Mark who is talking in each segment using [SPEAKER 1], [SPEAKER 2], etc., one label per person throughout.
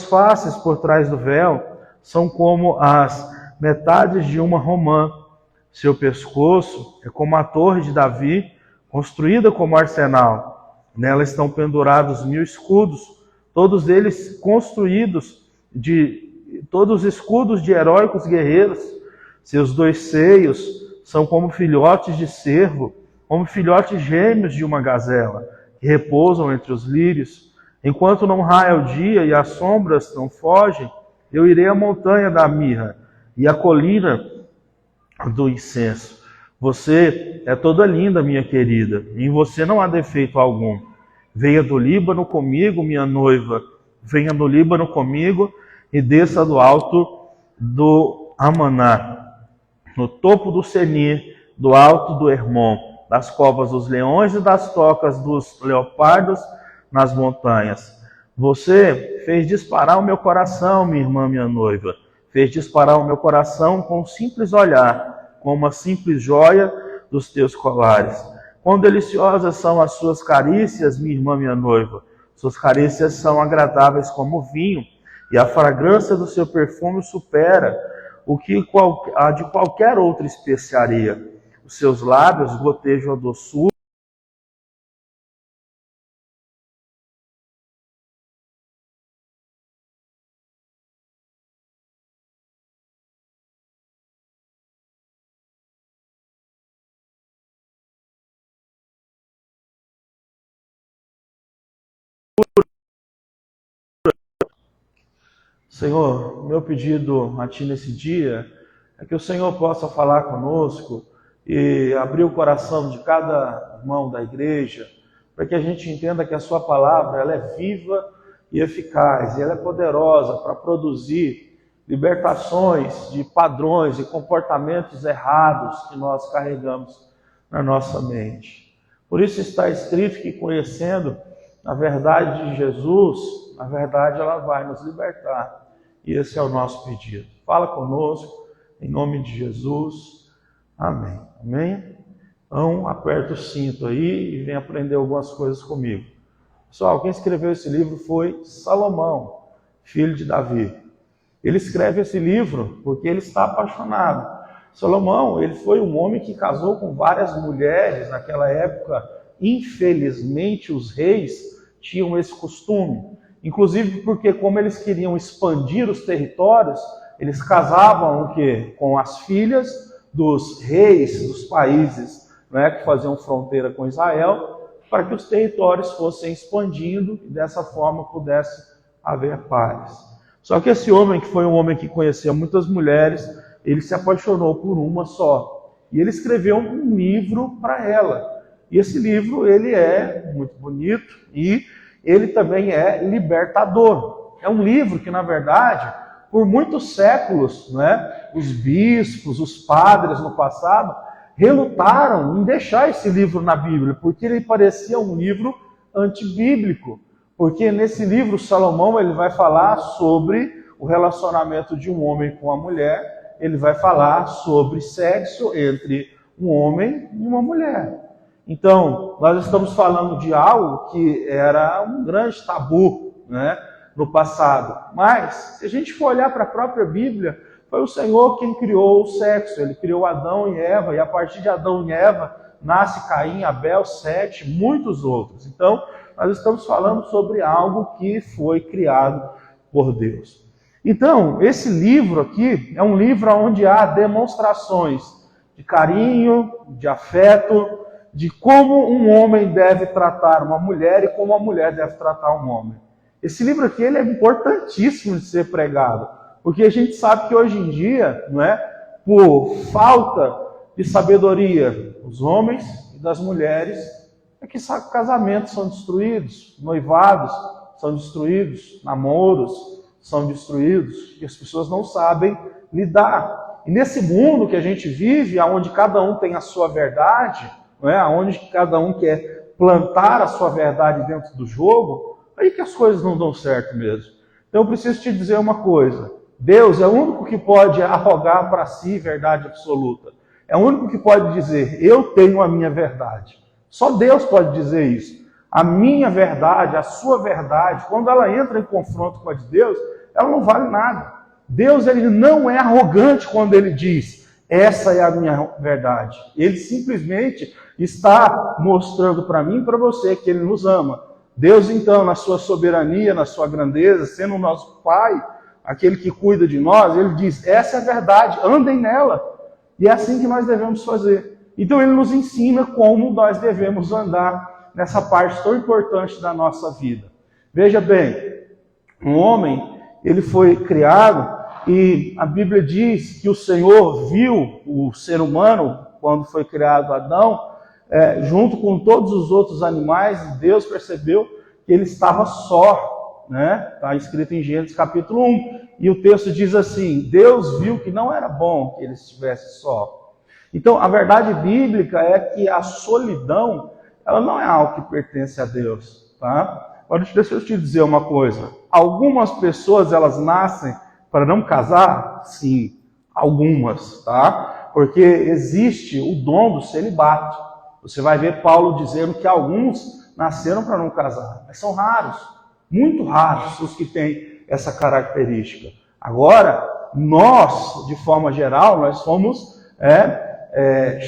[SPEAKER 1] faces por trás do véu são como as metades de uma romã. Seu pescoço é como a torre de Davi, construída como arsenal. Nela estão pendurados 1000 escudos, todos eles todos escudos de heróicos guerreiros. Seus 2 seios são como filhotes de cervo, como filhotes gêmeos de uma gazela, que repousam entre os lírios. Enquanto não raia o dia e as sombras não fogem, eu irei à montanha da mirra e à colina do incenso. Você é toda linda, minha querida, e em você não há defeito algum. Venha do Líbano comigo, minha noiva, venha do Líbano comigo e desça do alto do Amaná, no topo do Senir, do alto do Hermon, das covas dos leões e das tocas dos leopardos nas montanhas. Você fez disparar o meu coração, minha irmã, minha noiva. Fez disparar o meu coração com um simples olhar, com uma simples joia dos teus colares. Quão deliciosas são as suas carícias, minha irmã, minha noiva. Suas carícias são agradáveis como vinho, e a fragrância do seu perfume supera a de qualquer outra especiaria. Os seus lábios gotejam a doçura. Senhor, meu pedido a Ti nesse dia é que o Senhor possa falar conosco e abrir o coração de cada irmão da igreja, para que a gente entenda que a Sua palavra ela é viva e eficaz, e ela é poderosa para produzir libertações de padrões e comportamentos errados que nós carregamos na nossa mente. Por isso está escrito que, conhecendo a verdade de Jesus, a verdade ela vai nos libertar. E esse é o nosso pedido. Fala conosco, em nome de Jesus. Amém. Amém? Então, aperta o cinto aí e vem aprender algumas coisas comigo. Pessoal, quem escreveu esse livro foi Salomão, filho de Davi. Ele escreve esse livro porque ele está apaixonado. Salomão, ele foi um homem que casou com várias mulheres naquela época. Infelizmente, os reis tinham esse costume. Inclusive porque, como eles queriam expandir os territórios, eles casavam o quê? Com as filhas dos reis dos países, né, que faziam fronteira com Israel, para que os territórios fossem expandindo e dessa forma pudesse haver paz. Só que esse homem, que foi um homem que conhecia muitas mulheres, ele se apaixonou por uma só. E ele escreveu um livro para ela. E esse livro, ele é muito bonito e ele também é libertador. É um livro que, na verdade, por muitos séculos, né, os bispos, os padres no passado, relutaram em deixar esse livro na Bíblia, porque ele parecia um livro antibíblico. Porque nesse livro, Salomão ele vai falar sobre o relacionamento de um homem com a mulher, ele vai falar sobre sexo entre um homem e uma mulher. Então, nós estamos falando de algo que era um grande tabu, né, no passado. Mas, se a gente for olhar para a própria Bíblia, foi o Senhor quem criou o sexo. Ele criou Adão e Eva, e a partir de Adão e Eva nasce Caim, Abel, Sete, muitos outros. Então, nós estamos falando sobre algo que foi criado por Deus. Então, esse livro aqui é um livro onde há demonstrações de carinho, de afeto, de como um homem deve tratar uma mulher e como a mulher deve tratar um homem. Esse livro aqui ele é importantíssimo de ser pregado, porque a gente sabe que hoje em dia, não é, por falta de sabedoria dos homens e das mulheres, é que casamentos são destruídos, noivados são destruídos, namoros são destruídos, e as pessoas não sabem lidar. E nesse mundo que a gente vive, onde cada um tem a sua verdade, não é? Onde cada um quer plantar a sua verdade dentro do jogo, aí que as coisas não dão certo mesmo. Então eu preciso te dizer uma coisa: Deus é o único que pode arrogar para si verdade absoluta. É o único que pode dizer, eu tenho a minha verdade. Só Deus pode dizer isso. A minha verdade, a sua verdade, quando ela entra em confronto com a de Deus, ela não vale nada. Deus, ele não é arrogante quando ele diz, essa é a minha verdade. Ele simplesmente está mostrando para mim e para você que ele nos ama. Deus, então, na sua soberania, na sua grandeza, sendo o nosso Pai, aquele que cuida de nós, ele diz, essa é a verdade, andem nela. E é assim que nós devemos fazer. Então ele nos ensina como nós devemos andar nessa parte tão importante da nossa vida. Veja bem, um homem, ele foi criado e a Bíblia diz que o Senhor viu o ser humano, quando foi criado Adão, junto com todos os outros animais, e Deus percebeu que ele estava só, né? Está escrito em Gênesis capítulo 1, e o texto diz assim, Deus viu que não era bom que ele estivesse só. Então, a verdade bíblica é que a solidão, ela não é algo que pertence a Deus, tá? Agora, deixa eu te dizer uma coisa, algumas pessoas, elas nascem para não casar? Sim, algumas, tá? Porque existe o dom do celibato. Você vai ver Paulo dizendo que alguns nasceram para não casar, mas são raros, muito raros os que têm essa característica. Agora, nós, de forma geral, nós somos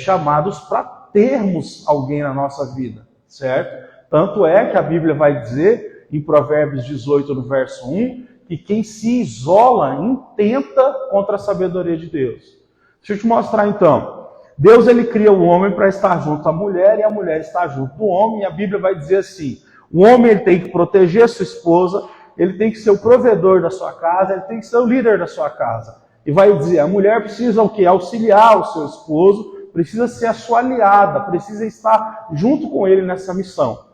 [SPEAKER 1] chamados para termos alguém na nossa vida, certo? Tanto é que a Bíblia vai dizer, em Provérbios 18, no verso 1, que quem se isola intenta contra a sabedoria de Deus. Deixa eu te mostrar então. Deus, ele cria o homem para estar junto à mulher e a mulher está junto do homem. E a Bíblia vai dizer assim, o homem, ele tem que proteger a sua esposa, ele tem que ser o provedor da sua casa, ele tem que ser o líder da sua casa. E vai dizer, a mulher precisa o quê? Auxiliar o seu esposo, precisa ser a sua aliada, precisa estar junto com ele nessa missão.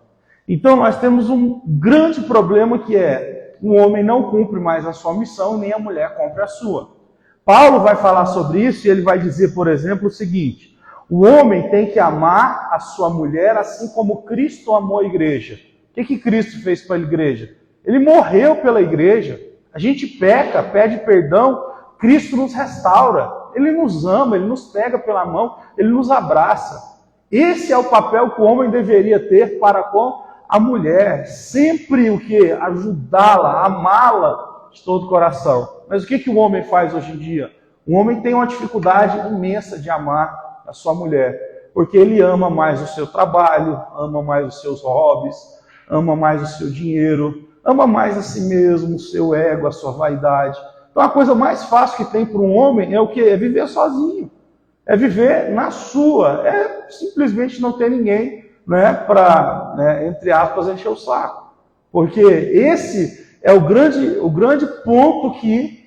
[SPEAKER 1] Então nós temos um grande problema que é, o homem não cumpre mais a sua missão, nem a mulher cumpre a sua. Paulo vai falar sobre isso e ele vai dizer, por exemplo, o seguinte, o homem tem que amar a sua mulher assim como Cristo amou a igreja. O que Cristo fez para a igreja? Ele morreu pela igreja. A gente peca, pede perdão, Cristo nos restaura. Ele nos ama, ele nos pega pela mão, ele nos abraça. Esse é o papel que o homem deveria ter para com a mulher. Sempre o que? Ajudá-la, amá-la de todo o coração. Mas o que o homem faz hoje em dia? O homem tem uma dificuldade imensa de amar a sua mulher. Porque ele ama mais o seu trabalho, ama mais os seus hobbies, ama mais o seu dinheiro, ama mais a si mesmo, o seu ego, a sua vaidade. Então a coisa mais fácil que tem para um homem é o quê? É viver sozinho. É viver na sua. É simplesmente não ter ninguém, né, para, entre aspas, encher o saco. Porque esse é o grande ponto que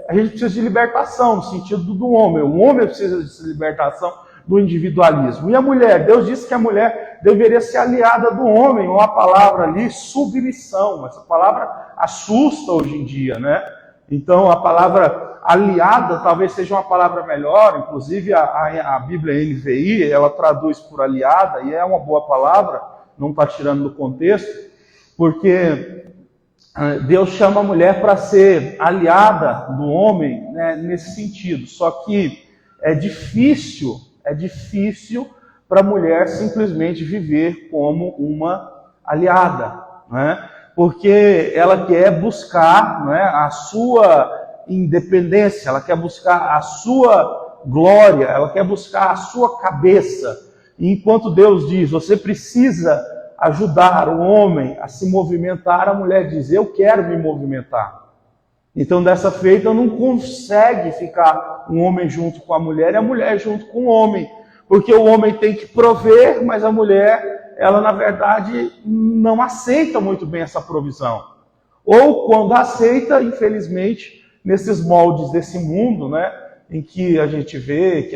[SPEAKER 1] a gente precisa de libertação, no sentido do homem. O homem precisa de libertação do individualismo. E a mulher? Deus disse que a mulher deveria ser aliada do homem. Uma palavra ali, submissão. Essa palavra assusta hoje em dia, né? Então, a palavra aliada talvez seja uma palavra melhor. Inclusive, a Bíblia NVI, ela traduz por aliada, e é uma boa palavra, não está tirando do contexto, porque Deus chama a mulher para ser aliada do homem, né, nesse sentido. Só que é difícil para a mulher simplesmente viver como uma aliada, né? Porque ela quer buscar, né, a sua independência, ela quer buscar a sua glória, ela quer buscar a sua cabeça. E enquanto Deus diz, você precisa ajudar o homem a se movimentar, a mulher diz, eu quero me movimentar. Então, dessa feita, não consegue ficar um homem junto com a mulher e a mulher junto com o homem. Porque o homem tem que prover, mas a mulher, ela na verdade não aceita muito bem essa provisão. Ou quando aceita, infelizmente, nesses moldes desse mundo, né, em que a gente vê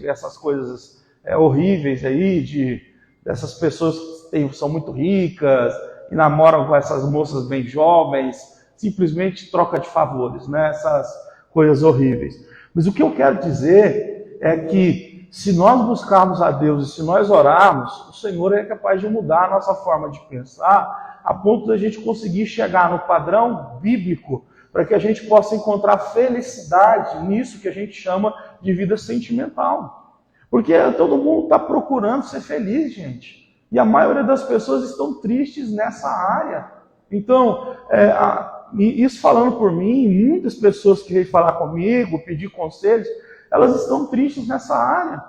[SPEAKER 1] essas coisas horríveis aí, dessas pessoas que são muito ricas e namoram com essas moças bem jovens, simplesmente troca de favores, né, essas coisas horríveis. Mas o que eu quero dizer é que se nós buscarmos a Deus e se nós orarmos, o Senhor é capaz de mudar a nossa forma de pensar, a ponto de a gente conseguir chegar no padrão bíblico, para que a gente possa encontrar felicidade nisso que a gente chama de vida sentimental. Porque todo mundo está procurando ser feliz, gente. E a maioria das pessoas estão tristes nessa área. Então, e isso falando por mim, muitas pessoas que vêm falar comigo, pedir conselhos, elas estão tristes nessa área.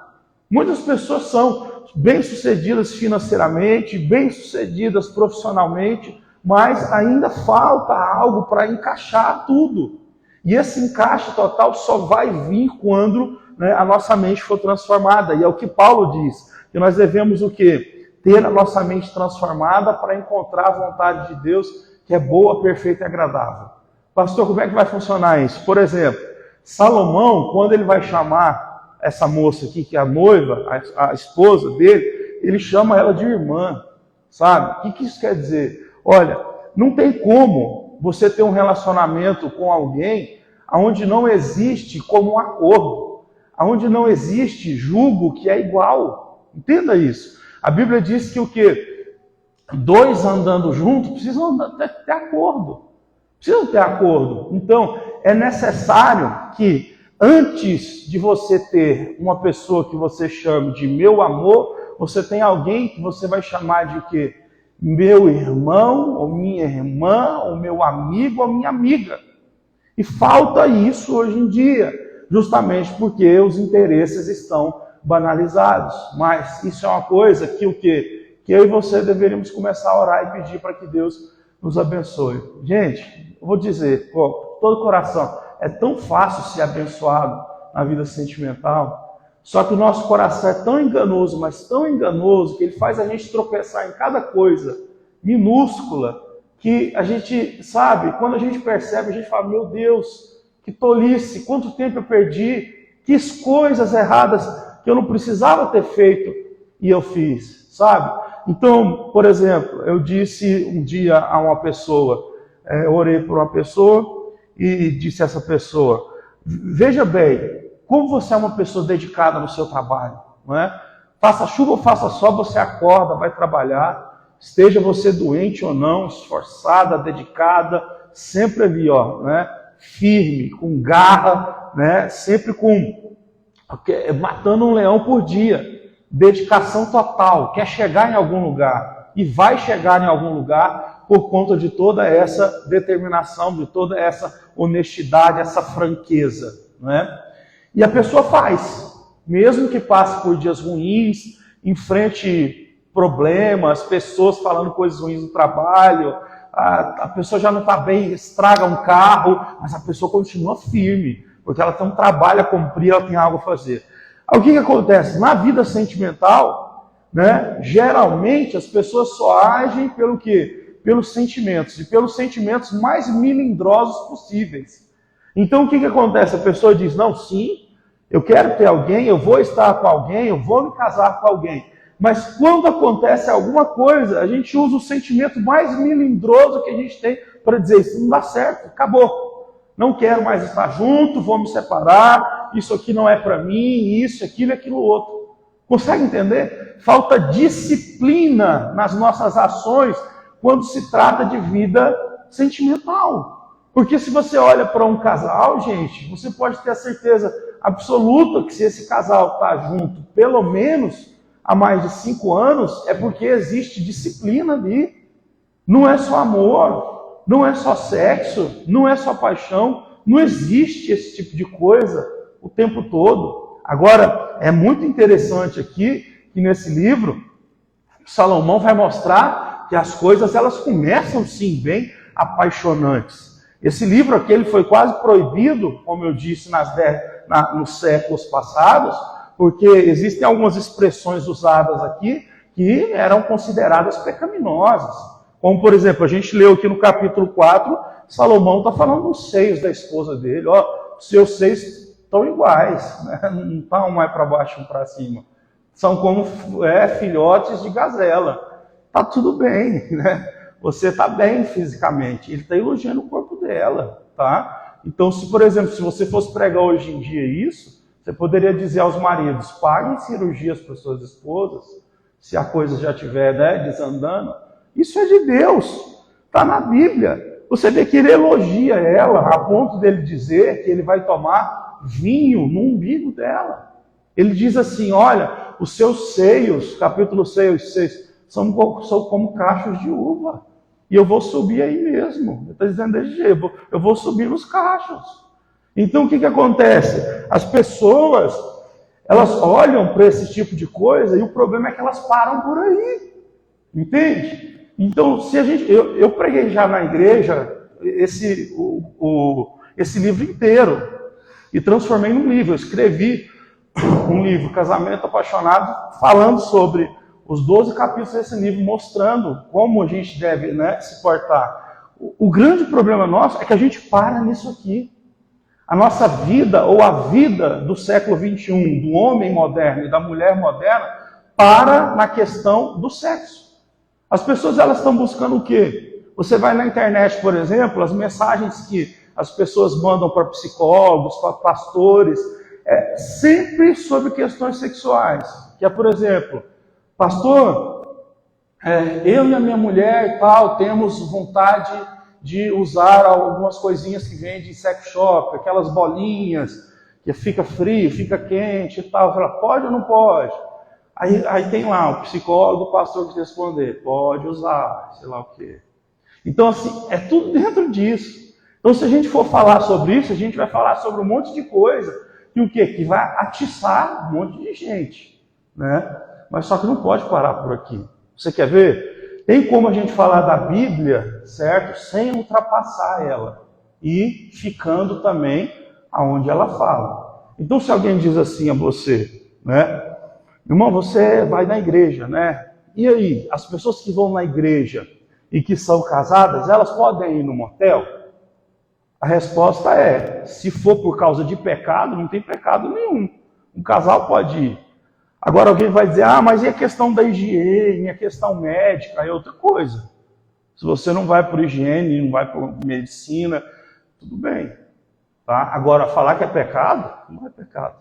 [SPEAKER 1] Muitas pessoas são bem-sucedidas financeiramente, bem-sucedidas profissionalmente, mas ainda falta algo para encaixar tudo. E esse encaixe total só vai vir quando, né, a nossa mente for transformada. E é o que Paulo diz, que nós devemos o quê? Ter a nossa mente transformada para encontrar a vontade de Deus, que é boa, perfeita e agradável. Pastor, como é que vai funcionar isso? Por exemplo, Salomão, quando ele vai chamar essa moça aqui, que é a noiva, a esposa dele, ele chama ela de irmã, sabe? O que isso quer dizer? Olha, não tem como você ter um relacionamento com alguém onde não existe como um acordo, onde não existe julgo que é igual. Entenda isso. A Bíblia diz que o quê? Dois andando juntos precisam ter acordo. Precisam ter acordo. Então, é necessário que antes de você ter uma pessoa que você chame de meu amor, você tem alguém que você vai chamar de quê? Meu irmão, ou minha irmã, ou meu amigo, ou minha amiga. E falta isso hoje em dia, justamente porque os interesses estão banalizados. Mas isso é uma coisa que o quê? Que eu e você deveríamos começar a orar e pedir para que Deus nos abençoe. Gente, eu vou dizer, todo coração, é tão fácil ser abençoado na vida sentimental. Só que o nosso coração é tão enganoso, mas tão enganoso, que ele faz a gente tropeçar em cada coisa minúscula, que a gente, sabe, quando a gente percebe, a gente fala, meu Deus, que tolice, quanto tempo eu perdi, que coisas erradas que eu não precisava ter feito e eu fiz, sabe? Então, por exemplo, eu disse um dia a uma pessoa, eu orei por uma pessoa e disse a essa pessoa, veja bem, como você é uma pessoa dedicada no seu trabalho, não é? Faça chuva ou faça sol, você acorda, vai trabalhar, esteja você doente ou não, esforçada, dedicada, sempre ali, ó, né? Firme, com garra, né? Sempre matando um leão por dia, dedicação total, quer chegar em algum lugar e vai chegar em algum lugar por conta de toda essa determinação, de toda essa honestidade, essa franqueza, não é? E a pessoa faz, mesmo que passe por dias ruins, enfrente problemas, pessoas falando coisas ruins no trabalho, a pessoa já não está bem, estraga um carro, mas a pessoa continua firme, porque ela tem um trabalho a cumprir, ela tem algo a fazer. Aí, o que acontece? Na vida sentimental, né, geralmente as pessoas só agem pelo quê? Pelos sentimentos, e pelos sentimentos mais melindrosos possíveis. Então o que acontece? A pessoa diz, não, sim, eu quero ter alguém, eu vou estar com alguém, eu vou me casar com alguém. Mas quando acontece alguma coisa, a gente usa o sentimento mais melindroso que a gente tem para dizer, isso não dá certo, acabou. Não quero mais estar junto, vou me separar, isso aqui não é para mim, isso, aquilo e aquilo outro. Consegue entender? Falta disciplina nas nossas ações quando se trata de vida sentimental. Porque se você olha para um casal, gente, você pode ter a certeza absoluta que se esse casal está junto pelo menos há mais de 5 anos, é porque existe disciplina ali. Não é só amor, não é só sexo, não é só paixão, não existe esse tipo de coisa o tempo todo. Agora, é muito interessante aqui que nesse livro, Salomão vai mostrar que as coisas elas começam sim bem apaixonantes. Esse livro aqui ele foi quase proibido, como eu disse, nos séculos passados, porque existem algumas expressões usadas aqui que eram consideradas pecaminosas. Como, por exemplo, a gente leu aqui no capítulo 4, Salomão está falando dos seios da esposa dele. Ó, os seus seios estão iguais, né? Não estão um mais para baixo, um para cima. São como filhotes de gazela. Está tudo bem, né? Você está bem fisicamente. Ele está elogiando o corpo dela, tá? Então, se, por exemplo, se você fosse pregar hoje em dia isso, você poderia dizer aos maridos, paguem cirurgias para suas esposas, se a coisa já estiver, né, desandando. Isso é de Deus, está na Bíblia. Você vê que ele elogia ela, a ponto dele dizer que ele vai tomar vinho no umbigo dela. Ele diz assim, olha, os seus seios, capítulo 6, são como cachos de uva. e eu vou subir aí mesmo. Ele está dizendo desse jeito, eu vou subir nos cachos. Então o que acontece? As pessoas, elas olham para esse tipo de coisa e o problema é que elas param por aí. Entende? Então, se a gente, eu preguei já na igreja esse livro inteiro e transformei num livro. Eu escrevi um livro, Casamento Apaixonado, falando sobre os 12 capítulos desse livro, mostrando como a gente deve, né, se portar. O grande problema nosso é que a gente para nisso aqui. A nossa vida, ou a vida do século XXI, do homem moderno e da mulher moderna, para na questão do sexo. As pessoas, elas estão buscando o quê? Você vai na internet, por exemplo, as mensagens que as pessoas mandam para psicólogos, para pastores, sempre sobre questões sexuais. Que é, por exemplo, pastor, eu e a minha mulher tal, temos vontade de usar algumas coisinhas que vendem em sex shop, aquelas bolinhas que fica frio, fica quente e tal. Fala, pode ou não pode? Aí tem lá o psicólogo, o pastor que responder, pode usar, sei lá o quê. Então, assim, é tudo dentro disso. Então, se a gente for falar sobre isso, a gente vai falar sobre um monte de coisa que o quê? Que vai atiçar um monte de gente, né? Mas só que não pode parar por aqui. Você quer ver? Tem como a gente falar da Bíblia, certo? Sem ultrapassar ela e ficando também aonde ela fala. Então, se alguém diz assim a você, né? Irmão, você vai na igreja, né? E aí, as pessoas que vão na igreja e que são casadas, elas podem ir no motel? A resposta é, se for por causa de pecado, não tem pecado nenhum. Um casal pode ir. Agora alguém vai dizer, mas e a questão da higiene, a questão médica, é outra coisa. Se você não vai por higiene, não vai por medicina, tudo bem. Tá? Agora, falar que é pecado, não é pecado.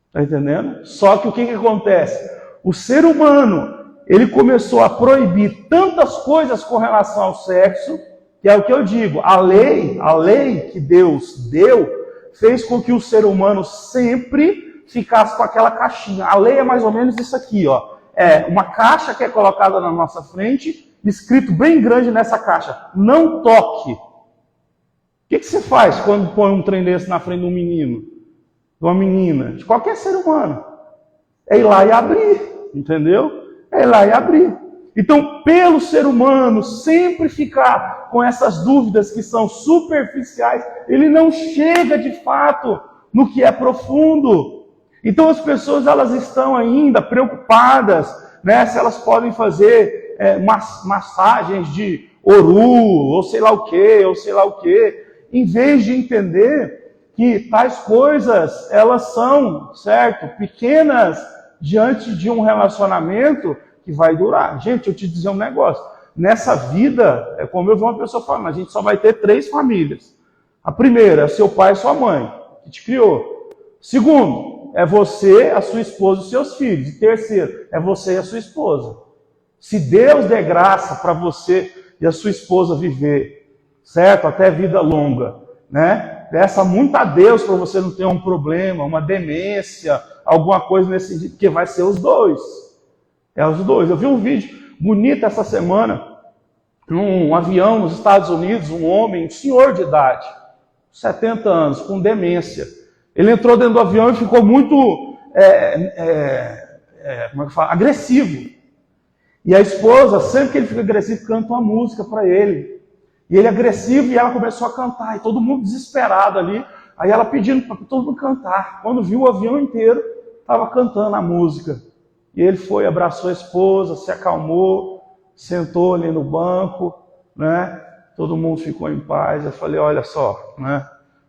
[SPEAKER 1] Está entendendo? Só que o que acontece? O ser humano, ele começou a proibir tantas coisas com relação ao sexo, que é o que eu digo, a lei que Deus deu, fez com que o ser humano sempre ficasse com aquela caixinha. A lei é mais ou menos isso aqui, ó. É uma caixa que é colocada na nossa frente, escrito bem grande nessa caixa, não toque. O que você faz quando põe um trem desse na frente de um menino? De uma menina, de qualquer ser humano, é ir lá e abrir, entendeu? É ir lá e abrir. Então, pelo ser humano sempre ficar com essas dúvidas que são superficiais, ele não chega de fato no que é profundo. Então, as pessoas, elas estão ainda preocupadas, né, se elas podem fazer massagens de oru, ou sei lá o quê, em vez de entender que tais coisas, elas são, certo, pequenas diante de um relacionamento que vai durar. Gente, eu te dizer um negócio. Nessa vida, é como eu vi uma pessoa falando, a gente só vai ter 3 famílias. A primeira é seu pai e sua mãe, que te criou. Segundo, é você, a sua esposa e os seus filhos. E terceiro, é você e a sua esposa. Se Deus der graça para você e a sua esposa viver, certo, até vida longa, né? Peça muito a Deus para você não ter um problema, uma demência, alguma coisa nesse sentido, porque vai ser os dois. É os dois. Eu vi um vídeo bonito essa semana, num avião nos Estados Unidos, um homem, um senhor de idade, 70 anos, com demência. Ele entrou dentro do avião e ficou muito agressivo. E a esposa, sempre que ele fica agressivo, canta uma música para ele. E ele agressivo e ela começou a cantar. E todo mundo desesperado ali. Aí ela pedindo para todo mundo cantar. Quando viu o avião inteiro, estava cantando a música. E ele foi, abraçou a esposa, se acalmou, sentou ali no banco, né? Todo mundo ficou em paz. Eu falei, olha só, né?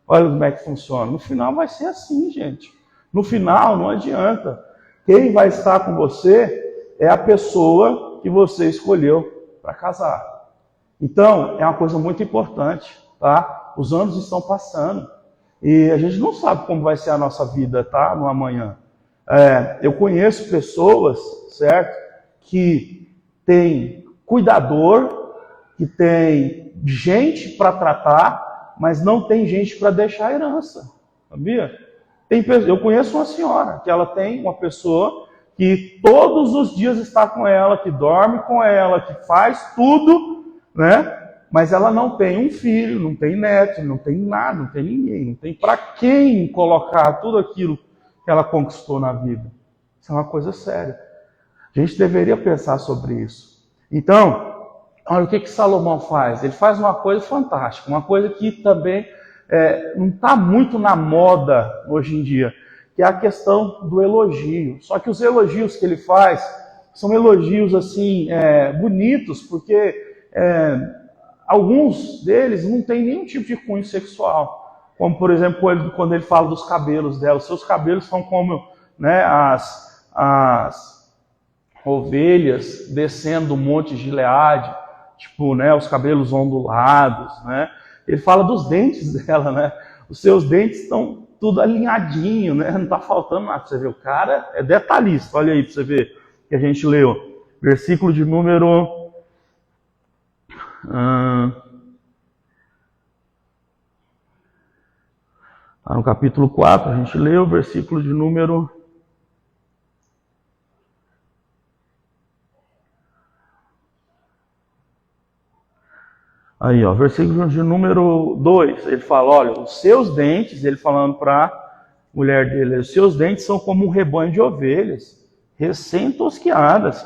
[SPEAKER 1] Olha como é que funciona. No final vai ser assim, gente. No final não adianta. Quem vai estar com você é a pessoa que você escolheu para casar. Então, é uma coisa muito importante, tá? Os anos estão passando e a gente não sabe como vai ser a nossa vida, tá? No amanhã. Eu conheço pessoas, certo? Que tem cuidador, que tem gente para tratar, mas não tem gente para deixar a herança, sabia? Eu conheço uma senhora que ela tem uma pessoa que todos os dias está com ela, que dorme com ela, que faz tudo, né? Mas ela não tem um filho, não tem neto, não tem nada, não tem ninguém, não tem para quem colocar tudo aquilo que ela conquistou na vida. Isso é uma coisa séria. A gente deveria pensar sobre isso. Então, olha o que Salomão faz. Ele faz uma coisa fantástica, uma coisa que também não está muito na moda hoje em dia, que é a questão do elogio. Só que os elogios que ele faz são elogios assim bonitos, porque alguns deles não têm nenhum tipo de cunho sexual. Como, por exemplo, quando ele fala dos cabelos dela. Os seus cabelos são como, né, as ovelhas descendo do monte Gileade, tipo, né, os cabelos ondulados, né? Ele fala dos dentes dela, né? Os seus dentes estão tudo alinhadinho, né? Não está faltando nada. Você vê, o cara é detalhista. Olha aí para você ver que a gente leu. Versículo de número... no capítulo 4, a gente leu o versículo de número... Aí, ó, versículo de número 2, ele fala, olha, os seus dentes, ele falando para a mulher dele, os seus dentes são como um rebanho de ovelhas, recém-tosquiadas,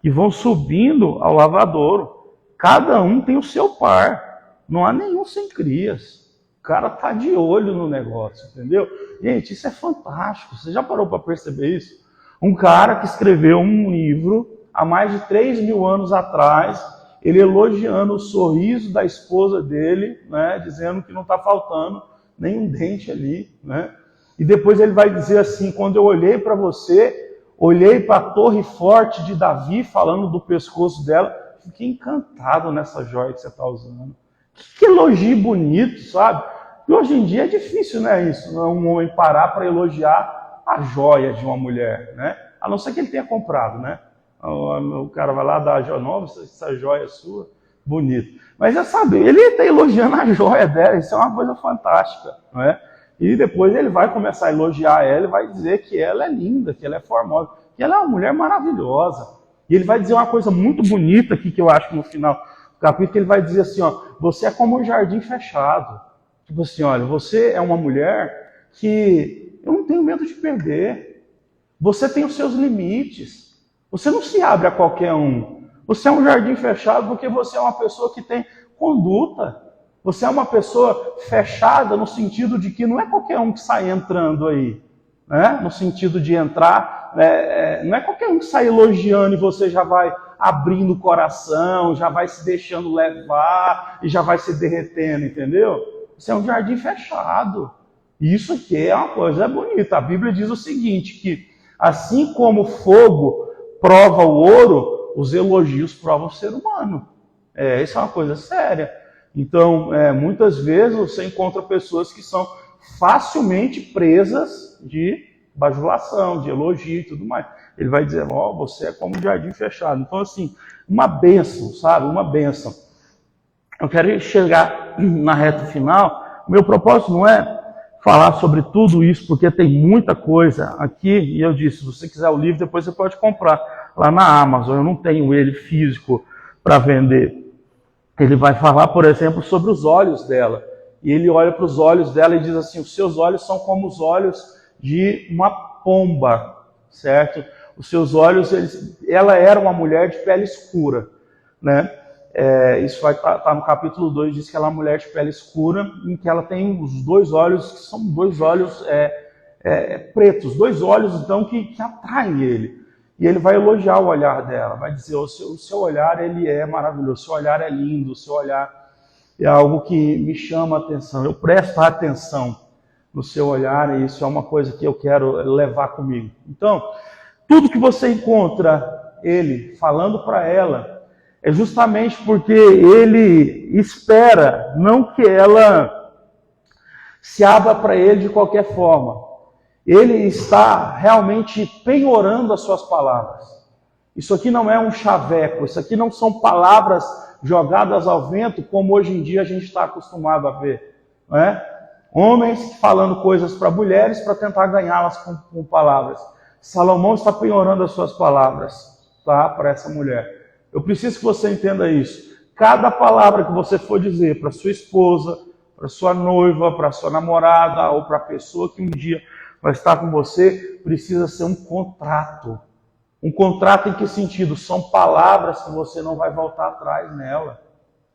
[SPEAKER 1] que vão subindo ao lavadouro. Cada um tem o seu par, não há nenhum sem crias. O cara tá de olho no negócio, entendeu? Gente, isso é fantástico, você já parou para perceber isso? Um cara que escreveu um livro há mais de 3.000 anos atrás, ele elogiando o sorriso da esposa dele, né, dizendo que não está faltando nenhum dente ali, né? E depois ele vai dizer assim, quando eu olhei para você, olhei para a torre forte de Davi, falando do pescoço dela, fiquei encantado nessa joia que você está usando. Que elogio bonito, sabe? E hoje em dia é difícil, né, isso, não é um homem parar para elogiar a joia de uma mulher, né? A não ser que ele tenha comprado, né? O cara vai lá dar a joia nova, essa joia é sua, bonito. Mas já sabe, ele está elogiando a joia dela, isso é uma coisa fantástica, não é? E depois ele vai começar a elogiar ela e vai dizer que ela é linda, que ela é formosa, que ela é uma mulher maravilhosa. E ele vai dizer uma coisa muito bonita aqui, que eu acho que no final do capítulo, ele vai dizer assim, ó, você é como um jardim fechado. Tipo assim, olha, você é uma mulher que eu não tenho medo de perder. Você tem os seus limites. Você não se abre a qualquer um. Você é um jardim fechado porque você é uma pessoa que tem conduta. Você é uma pessoa fechada no sentido de que não é qualquer um que sai entrando aí. Né? No sentido de entrar, não é qualquer um que sai elogiando e você já vai abrindo o coração, já vai se deixando levar e já vai se derretendo, entendeu? Você é um jardim fechado. Isso aqui é uma coisa bonita. A Bíblia diz o seguinte, que assim como o fogo prova o ouro, os elogios provam o ser humano. Isso é uma coisa séria. Então, muitas vezes você encontra pessoas que são facilmente presas de bajulação, de elogio e tudo mais. Ele vai dizer, ó, você é como um jardim fechado. Então, assim, uma bênção, sabe? Uma bênção. Eu quero chegar na reta final. O meu propósito não é falar sobre tudo isso, porque tem muita coisa aqui, e eu disse, se você quiser o livro, depois você pode comprar lá na Amazon, eu não tenho ele físico para vender. Ele vai falar, por exemplo, sobre os olhos dela, e ele olha para os olhos dela e diz assim, os seus olhos são como os olhos de uma pomba, certo? Os seus olhos, ela era uma mulher de pele escura, né? Isso vai estar no capítulo 2, diz que ela é uma mulher de pele escura, em que ela tem os dois olhos, que são dois olhos pretos, dois olhos então que atraem ele. E ele vai elogiar o olhar dela, vai dizer, o seu olhar ele é maravilhoso, o seu olhar é lindo, o seu olhar é algo que me chama a atenção, eu presto atenção no seu olhar e isso é uma coisa que eu quero levar comigo. Então, tudo que você encontra ele falando para ela, é justamente porque ele espera, não que ela se abra para ele de qualquer forma. Ele está realmente penhorando as suas palavras. Isso aqui não é um chaveco, isso aqui não são palavras jogadas ao vento, como hoje em dia a gente está acostumado a ver. Não é? Homens falando coisas para mulheres para tentar ganhá-las com palavras. Salomão está penhorando as suas palavras, tá, para essa mulher. Eu preciso que você entenda isso. cada palavra que você for dizer para sua esposa, para sua noiva, para sua namorada ou para a pessoa que um dia vai estar com você, precisa ser um contrato. Um contrato em que sentido? São palavras que você não vai voltar atrás nela.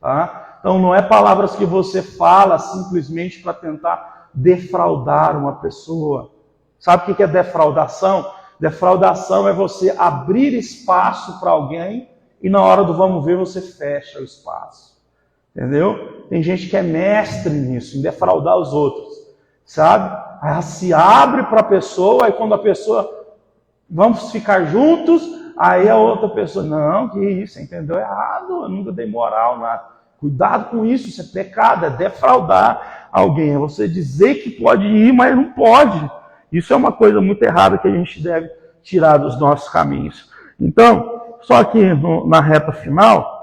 [SPEAKER 1] Tá? Então não é palavras que você fala simplesmente para tentar defraudar uma pessoa. Sabe o que é defraudação? Defraudação é você abrir espaço para alguém e na hora do vamos ver você fecha o espaço. Entendeu? Tem gente que é mestre nisso, em defraudar os outros. Sabe? Aí ela se abre para a pessoa, aí quando a pessoa, vamos ficar juntos, aí a outra pessoa, não, que isso, você entendeu errado, eu nunca dei moral, nada. Cuidado com isso, isso é pecado, é defraudar alguém, é você dizer que pode ir, mas não pode. Isso é uma coisa muito errada que a gente deve tirar dos nossos caminhos. Então, só aqui na reta final,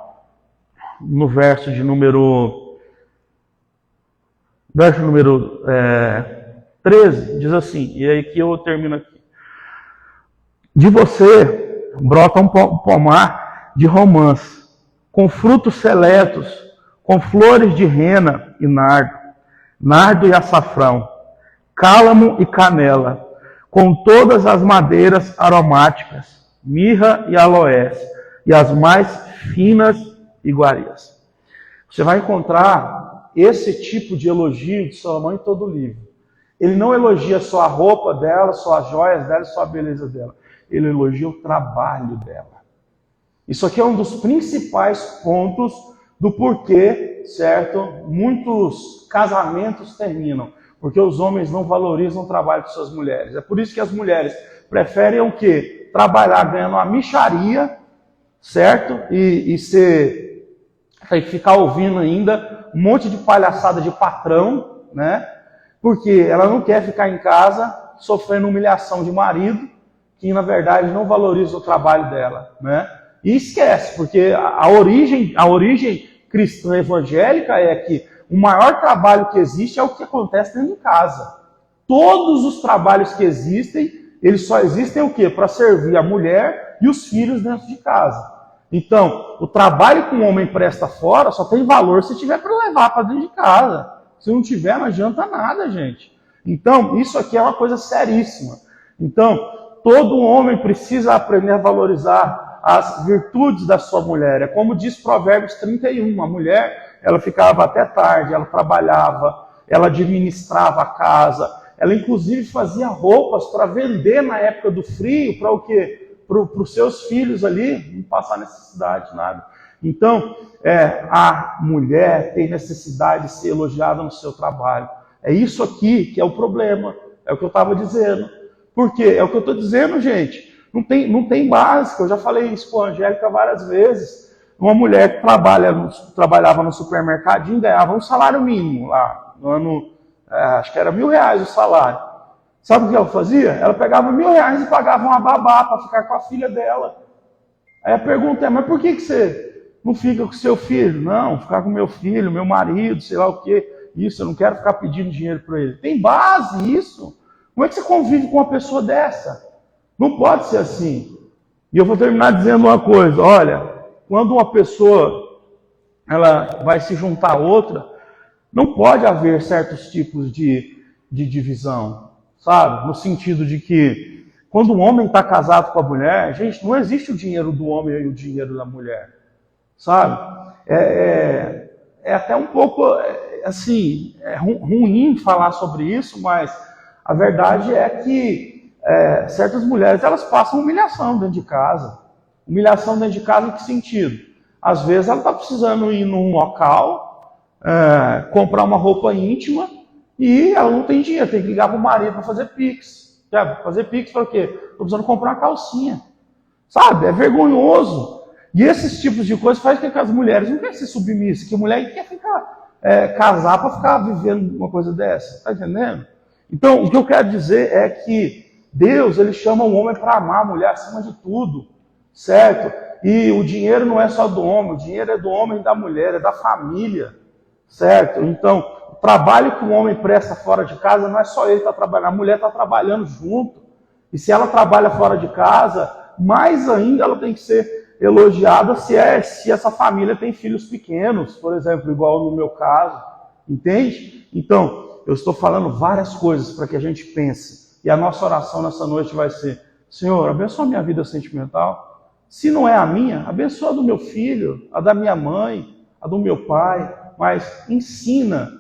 [SPEAKER 1] no verso número 13, diz assim, e aí que eu termino aqui. De você brota um pomar de romãs, com frutos seletos, com flores de rena e nardo e açafrão, cálamo e canela, com todas as madeiras aromáticas, mirra e aloés, e as mais finas iguarias. Você vai encontrar esse tipo de elogio de Salomão em todo o livro. Ele não elogia só a roupa dela, só as joias dela, só a beleza dela. Ele elogia o trabalho dela. Isso aqui é um dos principais pontos do porquê, certo? Muitos casamentos terminam, porque os homens não valorizam o trabalho de suas mulheres. É por isso que as mulheres preferem o quê? Trabalhar ganhando uma mixaria, certo? E ficar ouvindo ainda um monte de palhaçada de patrão, né? Porque ela não quer ficar em casa sofrendo humilhação de marido, que na verdade não valoriza o trabalho dela, né? E esquece, porque a origem cristã evangélica é que o maior trabalho que existe é o que acontece dentro de casa. Todos os trabalhos que existem, eles só existem o quê? Para servir a mulher e os filhos dentro de casa. Então, o trabalho que um homem presta fora só tem valor se tiver para levar para dentro de casa. Se não tiver, não adianta nada, gente. Então, isso aqui é uma coisa seríssima. Então, todo homem precisa aprender a valorizar as virtudes da sua mulher. É como diz Provérbios 31, a mulher, ela ficava até tarde, ela trabalhava, ela administrava a casa, ela inclusive fazia roupas para vender na época do frio, para o quê? Para os seus filhos ali, não passar necessidade, nada. Então, a mulher tem necessidade de ser elogiada no seu trabalho. É isso aqui que é o problema, é o que eu estava dizendo. Por quê? É o que eu estou dizendo, gente. Não tem básica, eu já falei isso com a Angélica várias vezes. Uma mulher que trabalhava no supermercadinho ganhava um salário mínimo lá, no ano, acho que era R$1.000 o salário. Sabe o que ela fazia? Ela pegava R$1.000 e pagava uma babá para ficar com a filha dela. Aí a pergunta é, mas por que você não fica com seu filho? Não, ficar com meu filho, meu marido, sei lá o quê. Isso, eu não quero ficar pedindo dinheiro para ele. Tem base isso. Como é que você convive com uma pessoa dessa? Não pode ser assim. E eu vou terminar dizendo uma coisa. Olha, quando uma pessoa ela vai se juntar a outra, não pode haver certos tipos de divisão, sabe? No sentido de que quando um homem está casado com a mulher, gente, não existe o dinheiro do homem e o dinheiro da mulher, sabe? É até um pouco, assim, ruim falar sobre isso, mas a verdade é que certas mulheres, elas passam humilhação dentro de casa. Humilhação dentro de casa em que sentido? Às vezes ela está precisando ir num local, comprar uma roupa íntima, e ela não tem dinheiro, tem que ligar para o marido para fazer pix. Fazer pix para o quê? Estou precisando comprar uma calcinha. Sabe? É vergonhoso. E esses tipos de coisas fazem com que as mulheres não querem ser submissas, que a mulher quer ficar, casar para ficar vivendo uma coisa dessa. Está entendendo? Então, o que eu quero dizer é que Deus, ele chama o homem para amar a mulher acima de tudo, certo? E o dinheiro não é só do homem, o dinheiro é do homem e da mulher, é da família, certo? Então, o trabalho que o homem presta fora de casa não é só ele que está trabalhando, a mulher está trabalhando junto. E se ela trabalha fora de casa, mais ainda ela tem que ser elogiada se essa família tem filhos pequenos, por exemplo, igual no meu caso, entende? Então, eu estou falando várias coisas para que a gente pense. E a nossa oração nessa noite vai ser: Senhor, abençoa a minha vida sentimental. Se não é a minha, abençoa a do meu filho, a da minha mãe, a do meu pai. Mas ensina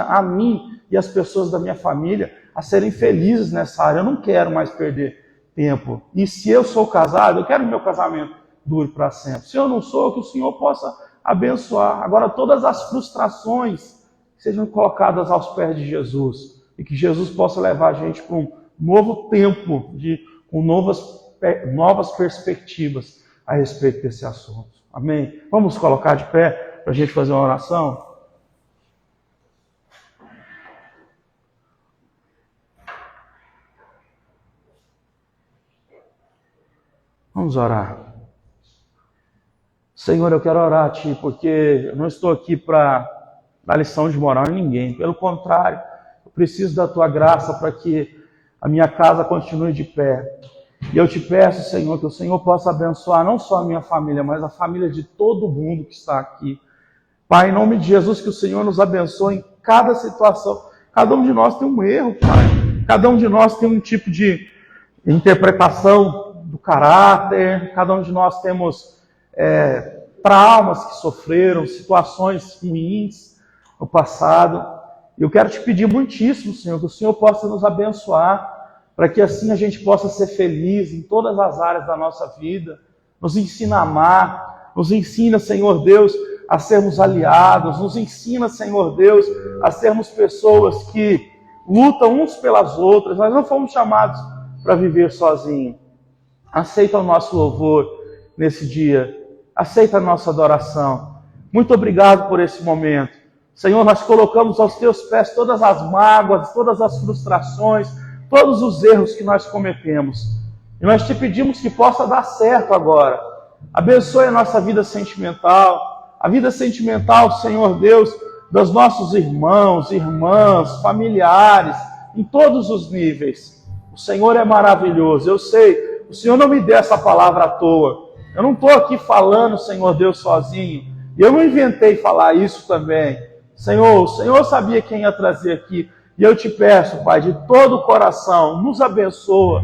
[SPEAKER 1] a mim e as pessoas da minha família a serem felizes nessa área. Eu não quero mais perder tempo. E se eu sou casado, eu quero que meu casamento dure para sempre. Se eu não sou, que o Senhor possa abençoar. Agora, todas as frustrações sejam colocadas aos pés de Jesus. E que Jesus possa levar a gente para um novo tempo, com novas perspectivas a respeito desse assunto. Amém? Vamos colocar de pé para a gente fazer uma oração? Vamos orar. Senhor, eu quero orar a Ti, porque eu não estou aqui para dar lição de moral em ninguém. Pelo contrário, eu preciso da Tua graça para que a minha casa continue de pé. E eu te peço, Senhor, que o Senhor possa abençoar não só a minha família, mas a família de todo mundo que está aqui. Pai, em nome de Jesus, que o Senhor nos abençoe em cada situação. Cada um de nós tem um erro, Pai. Cada um de nós tem um tipo de interpretação do caráter. Cada um de nós temos traumas que sofreram, situações ruins no passado. Eu quero te pedir muitíssimo, Senhor, que o Senhor possa nos abençoar, para que assim a gente possa ser feliz em todas as áreas da nossa vida. Nos ensina a amar, nos ensina, Senhor Deus, a sermos aliados, nos ensina, Senhor Deus, a sermos pessoas que lutam uns pelas outras. Nós não fomos chamados para viver sozinhos. Aceita o nosso louvor nesse dia, aceita a nossa adoração. Muito obrigado por esse momento. Senhor, nós colocamos aos teus pés todas as mágoas, todas as frustrações, todos os erros que nós cometemos. E nós te pedimos que possa dar certo agora. Abençoe a nossa vida sentimental, a vida sentimental, Senhor Deus, dos nossos irmãos, irmãs, familiares, em todos os níveis. O Senhor é maravilhoso. Eu sei, o Senhor não me deu essa palavra à toa. Eu não estou aqui falando, Senhor Deus, sozinho. E eu não inventei falar isso também. Senhor, o Senhor sabia quem ia trazer aqui. E eu te peço, Pai, de todo o coração, nos abençoa.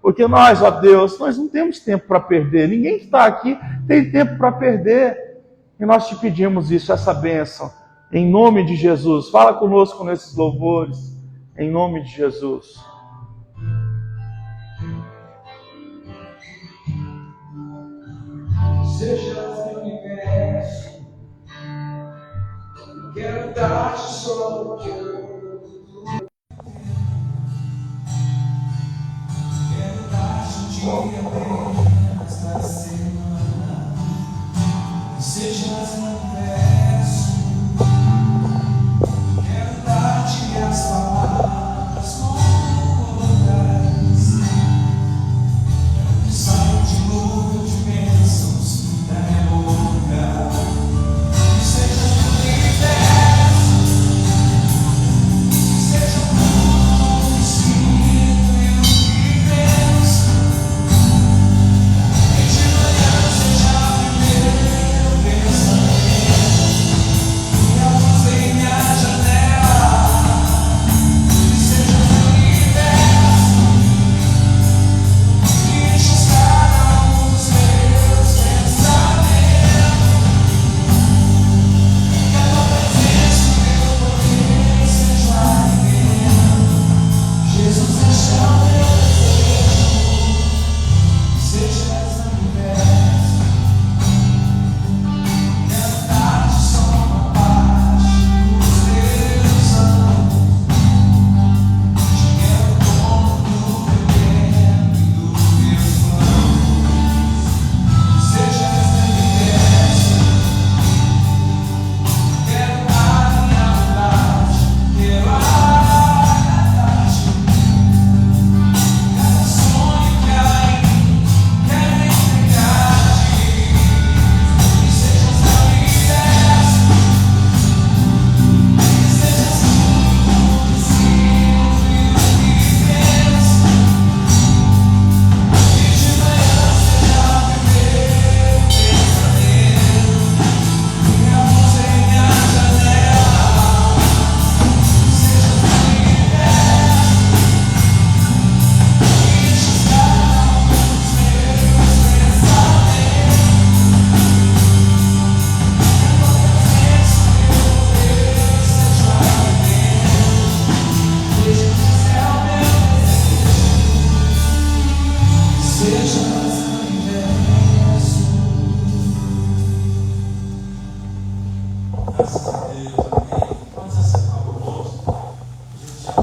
[SPEAKER 1] Porque nós, ó Deus, nós não temos tempo para perder. Ninguém que está aqui tem tempo para perder. E nós te pedimos isso, essa bênção. Em nome de Jesus. Fala conosco nesses louvores. Em nome de Jesus.
[SPEAKER 2] Seja o universo, quero dar-te só o que eu quero dar-te um dia apenas da semana. Seja o universo, quero dar-te as palavras colocais, que saiam de lua de bênçãos da minha boca. Seja o universo,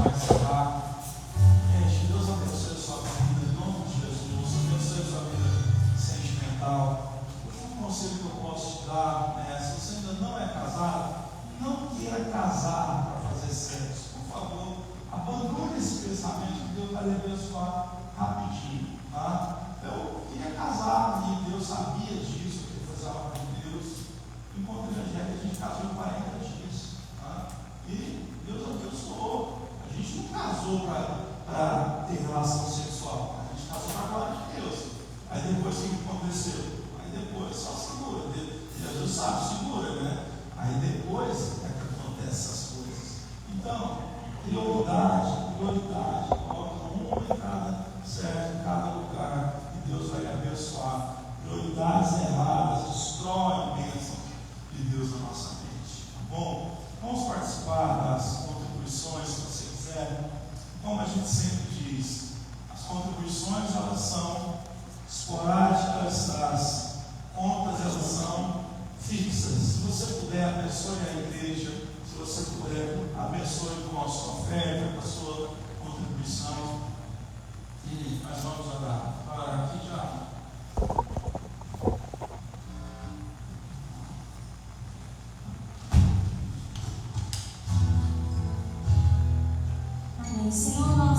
[SPEAKER 2] para encerrar. Gente, Deus abençoe a sua vida, em nome de Jesus. Abençoe a sua vida sentimental. Um conselho que eu posso te dar, né? Se você ainda não é casado, não queira casar para fazer sexo. Por favor, abandone esse pensamento que Deus vai lhe abençoar rapidinho. Tá? Eu queria casar e Deus sabia disso, que eu fazia algo com Deus. Enquanto evangélico, a gente casou em 40 dias. Tá? E Deus abençoou. A gente não casou para ter relação sexual. A gente casou para a glória de Deus. Aí depois o que aconteceu? Aí depois só segura. Jesus sabe, segura, né? Aí depois é que acontecem essas coisas. Então, prioridade, coloca uma em cada certo, em cada lugar, e Deus vai lhe abençoar. Prioridades erradas destroem a bênção de Deus na nossa mente. Tá bom? Vamos participar das contribuições, se você quiser. Como a gente sempre diz, as contribuições elas são esporádicas, as contas elas são fixas. Se você puder, abençoe a igreja. Se você puder, abençoe com a sua oferta, com a sua contribuição. E nós vamos orar. Para aqui já.
[SPEAKER 3] Amém. Senhor, nós